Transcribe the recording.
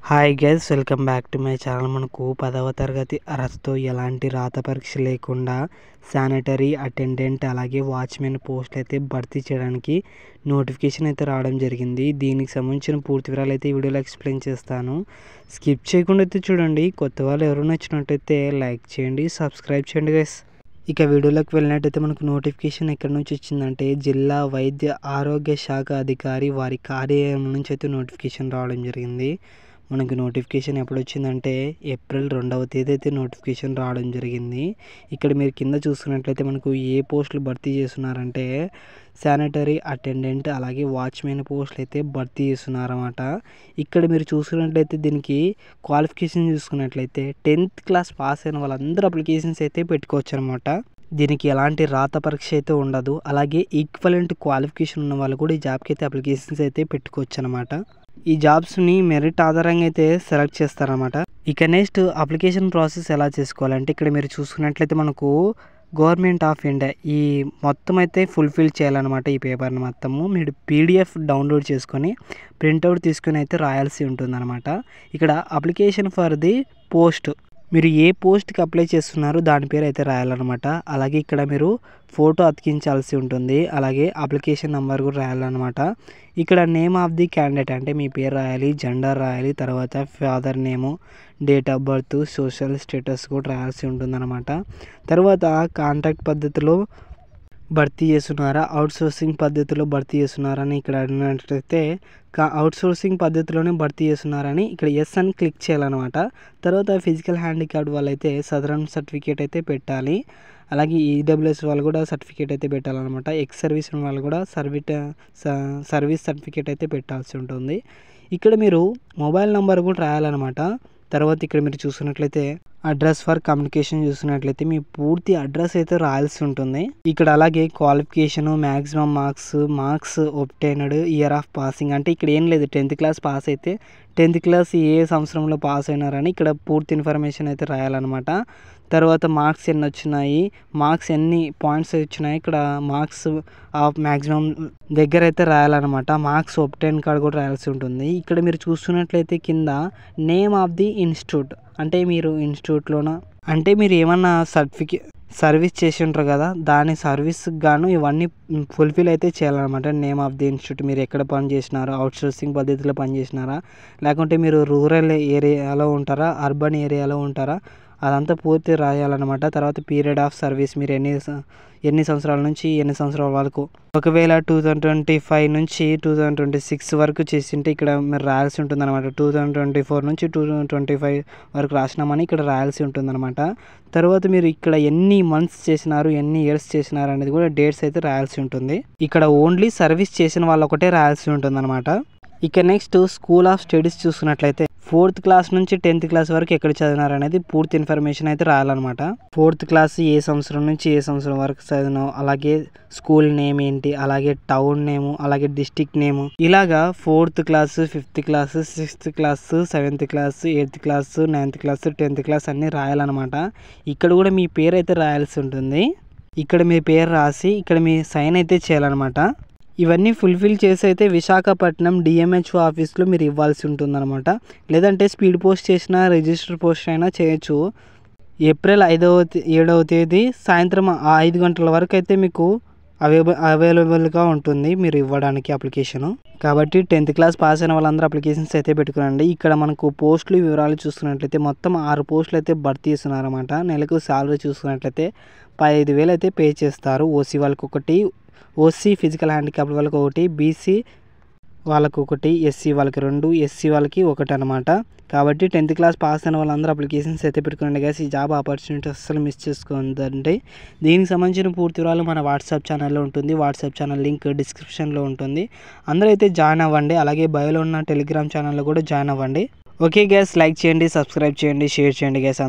Hi guys, welcome back to my channel. మనకు 10వ తరగతి అర్హతతో ఎలాంటి రాత పరీక్ష లేకుండా శానిటరీ అటెండెంట్ అలాగే వాచ్మెన్ పోస్టులు అయితే భర్తీ చేయడానికి నోటిఫికేషన్ అయితే రావడం జరిగింది. దీనికి సంబంధించిన పూర్తి వివరాలు అయితే ఈ వీడియోలో ఎక్స్ప్లెయిన్ చేస్తాను. స్కిప్ చేయకుండా అయితే చూడండి. కొత్త వాళ్ళు ఎవరు నచ్చినట్టయితే లైక్ చేయండి, సబ్స్క్రైబ్ చేయండి గైస్. ఇక వీడియోలోకి వెళ్ళినట్టయితే మనకు నోటిఫికేషన్ ఎక్కడి నుంచి వచ్చిందంటే జిల్లా వైద్య ఆరోగ్య శాఖ అధికారి వారి కార్యాలయం నుంచి అయితే నోటిఫికేషన్ రావడం జరిగింది. మనకు నోటిఫికేషన్ ఎప్పుడు వచ్చిందంటే ఏప్రిల్ 2వ తేదీ అయితే నోటిఫికేషన్ రావడం జరిగింది. ఇక్కడ మీరు కింద చూసుకున్నట్లయితే మనకు ఏ పోస్టులు భర్తీ చేస్తున్నారంటే శానిటరీ అటెండెంట్ అలాగే వాచ్మెన్ పోస్టులు అయితే భర్తీ చేస్తున్నారన్నమాట. ఇక్కడ మీరు చూసుకున్నట్లయితే దీనికి క్వాలిఫికేషన్ చూసుకున్నట్లయితే 10th క్లాస్ పాస్ అయిన వాళ్ళందరూ అప్లికేషన్స్ అయితే పెట్టుకోవచ్చు అనమాట. దీనికి ఎలాంటి రాత పరీక్ష అయితే ఉండదు. అలాగే ఈక్వలెంట్ క్వాలిఫికేషన్ ఉన్న వాళ్ళు కూడా ఈ జాబ్కి అయితే అప్లికేషన్స్ అయితే పెట్టుకోవచ్చు అనమాట. ఈ జాబ్స్ని మెరిట్ ఆధారంగా అయితే సెలెక్ట్ చేస్తారన్నమాట. ఇక నెక్స్ట్ అప్లికేషన్ ప్రాసెస్ ఎలా చేసుకోవాలంటే ఇక్కడ మీరు చూసుకున్నట్లయితే మనకు గవర్నమెంట్ ఆఫ్ ఇండియా ఈ మొత్తం అయితే ఫుల్ఫిల్ చేయాలన్నమాట. ఈ పేపర్ని మొత్తము మీరు PDF డౌన్లోడ్ చేసుకొని ప్రింట్అవుట్ తీసుకొని అయితే రాయాల్సి ఉంటుందన్నమాట. ఇక్కడ అప్లికేషన్ ఫర్ ది పోస్ట్, మీరు ఏ పోస్ట్కి అప్లై చేస్తున్నారో దాని పేరు అయితే రాయాలన్నమాట. అలాగే ఇక్కడ మీరు ఫోటో అతికించాల్సి ఉంటుంది. అలాగే అప్లికేషన్ నెంబర్ కూడా రాయాలన్నమాట. ఇక్కడ నేమ్ ఆఫ్ ది క్యాండిడేట్ అంటే మీ పేరు రాయాలి, జెండర్ రాయాలి, తర్వాత father name, date of birth, social status కూడా రాయాల్సి ఉంటుందన్నమాట. తర్వాత కాంట్రాక్ట్ పద్ధతిలో భర్తీ చేస్తున్నారా, అవుట్సోర్సింగ్ పద్ధతిలో భర్తీ చేస్తున్నారని ఇక్కడ అడిగినట్లయితే అవుట్సోర్సింగ్ పద్ధతిలోనే భర్తీ చేస్తున్నారని ఇక్కడ ఎస్ అని క్లిక్ చేయాలన్నమాట. తర్వాత ఫిజికల్ హ్యాండిక్యాప్డ్ వాళ్ళైతే సదరన్ సర్టిఫికేట్ అయితే పెట్టాలి. అలాగే EWS వాళ్ళు కూడా సర్టిఫికేట్ అయితే పెట్టాలన్నమాట. ఎక్స్ సర్వీస్ వాళ్ళు కూడా సర్వీస్ సర్టిఫికేట్ అయితే పెట్టాల్సి ఉంటుంది. ఇక్కడ మీరు మొబైల్ నెంబర్ కూడా రాయాలన్నమాట. తర్వాత ఇక్కడ మీరు చూసినట్లయితే అడ్రస్ ఫర్ కమ్యూనికేషన్ చూసినట్లయితే మీ పూర్తి అడ్రస్ అయితే రాయాల్సి ఉంటుంది. ఇక్కడ అలాగే qualification, maximum marks obtained, year of passing అంటే ఇక్కడ ఏం లేదు. 10th క్లాస్ పాస్ అయితే 10th క్లాస్ ఏ సంవత్సరంలో పాస్ అయినారని ఇక్కడ పూర్తి ఇన్ఫర్మేషన్ అయితే రాయాలన్నమాట. తర్వాత మార్క్స్ ఎన్ని వచ్చినాయి, మార్క్స్ ఎన్ని పాయింట్స్ వచ్చినాయి, ఇక్కడ మార్క్స్ ఆఫ్ మ్యాక్సిమం దగ్గర అయితే రాయాలన్నమాట. మార్క్స్ ఒబ్టైన్ కార్డ్ కూడా రాయాల్సి ఉంటుంది. ఇక్కడ మీరు చూస్తున్నట్లయితే కింద నేమ్ ఆఫ్ ది ఇన్స్టిట్యూట్ అంటే మీరు ఇన్స్టిట్యూట్లోన అంటే మీరు ఏమన్నా సర్వీస్ చేసి ఉంటారు కదా, దాని సర్వీస్కి గాను ఇవన్నీ ఫుల్ఫిల్ అయితే చేయాలన్నమాట. నేమ్ ఆఫ్ ది ఇన్స్టిట్యూట్, మీరు ఎక్కడ పని చేసినారా, అవుట్సోర్సింగ్ పద్ధతిలో పని చేసినారా, లేకుంటే మీరు రూరల్ ఏరియాలో ఉంటారా, అర్బన్ ఏరియాలో ఉంటారా, అదంతా పూర్తి రాయాలన్నమాట. తర్వాత పీరియడ్ ఆఫ్ సర్వీస్, మీరు ఎన్ని సంవత్సరాల నుంచి ఎన్ని సంవత్సరాల వరకు, ఒకవేళ 2025 నుంచి 2026 వరకు చేసింటే ఇక్కడ మీరు రాయాల్సి ఉంటుందన్నమాట. 2024 నుంచి 2025 వరకు రాసినామని ఇక్కడ రాయాల్సి ఉంటుందన్నమాట. తర్వాత మీరు ఇక్కడ ఎన్ని మంత్స్ చేసినారు, ఎన్ని ఇయర్స్ చేసినారు అనేది కూడా డేట్స్ అయితే రాయాల్సి ఉంటుంది. ఇక్కడ ఓన్లీ సర్వీస్ చేసిన వాళ్ళు ఒకటే రాయాల్సి ఉంటుందన్నమాట. ఇక నెక్స్ట్ స్కూల్ ఆఫ్ స్టడీస్ చూసుకున్నట్లయితే 4th క్లాస్ నుంచి 10th క్లాస్ వరకు ఎక్కడ చదివినారు అనేది పూర్తి ఇన్ఫర్మేషన్ అయితే రాయాలన్నమాట. 4th క్లాస్ ఏ సంవత్సరం నుంచి ఏ సంవత్సరం వరకు చదివినావు, అలాగే స్కూల్ నేమ్ ఏంటి, అలాగే టౌన్ నేము, అలాగే డిస్టిక్ నేము, ఇలాగా 4th class, 5th class, 6th class, 7th class, 8th class, 9th class, 10th class అన్నీ రాయాలన్నమాట. ఇక్కడ కూడా మీ పేరు అయితే రాయాల్సి ఉంటుంది. ఇక్కడ మీ పేరు రాసి ఇక్కడ మీ సైన్ అయితే చేయాలన్నమాట. ఇవన్నీ ఫుల్ఫిల్ చేసి అయితే విశాఖపట్నం DMHO ఆఫీస్లో మీరు ఇవ్వాల్సి ఉంటుందన్నమాట. లేదంటే స్పీడ్ పోస్ట్ చేసినా రిజిస్టర్ పోస్ట్ అయినా చేయొచ్చు. ఏప్రిల్ 7వ తేదీ సాయంత్రం 5 గంటల వరకు అయితే మీకు అవైలబుల్గా ఉంటుంది మీరు ఇవ్వడానికి అప్లికేషను. కాబట్టి 10th క్లాస్ పాస్ అయిన వాళ్ళందరూ అప్లికేషన్స్ అయితే పెట్టుకురండి. ఇక్కడ మనకు పోస్టులు వివరాలు చూసుకున్నట్లయితే మొత్తం 6 పోస్టులు అయితే భర్తీ చేస్తున్నారన్నమాట. నెలకు శాలరీ చూసుకున్నట్లయితే 15,000 అయితే పే చేస్తారు. OC వాళ్ళకి ఒకటి, OC ఫిజికల్ హ్యాండిక్యాప్ వాళ్ళకి ఒకటి, BC వాళ్ళకి ఒకటి, SC వాళ్ళకి 2, SC వాళ్ళకి 1 అనమాట. కాబట్టి 10th క్లాస్ పాస్ అయిన వాళ్ళందరూ అప్లికేషన్స్ అయితే పెట్టుకోండి గైస్. ఈ జాబ్ ఆపర్చునిటీ అస్సలు మిస్ చేసుకోండి. దీనికి సంబంధించిన పూర్తి వివరాలు మన వాట్సాప్ ఛానల్లో ఉంటుంది. వాట్సాప్ ఛానల్ లింక్ డిస్క్రిప్షన్లో ఉంటుంది. అందరూ అయితే జాయిన్ అవ్వండి. అలాగే బయోలో ఉన్న టెలిగ్రామ్ ఛానల్లో కూడా జాయిన్ అవ్వండి. ఓకే గైస్, లైక్ చేయండి, సబ్స్క్రైబ్ చేయండి, షేర్ చేయండి గైస్.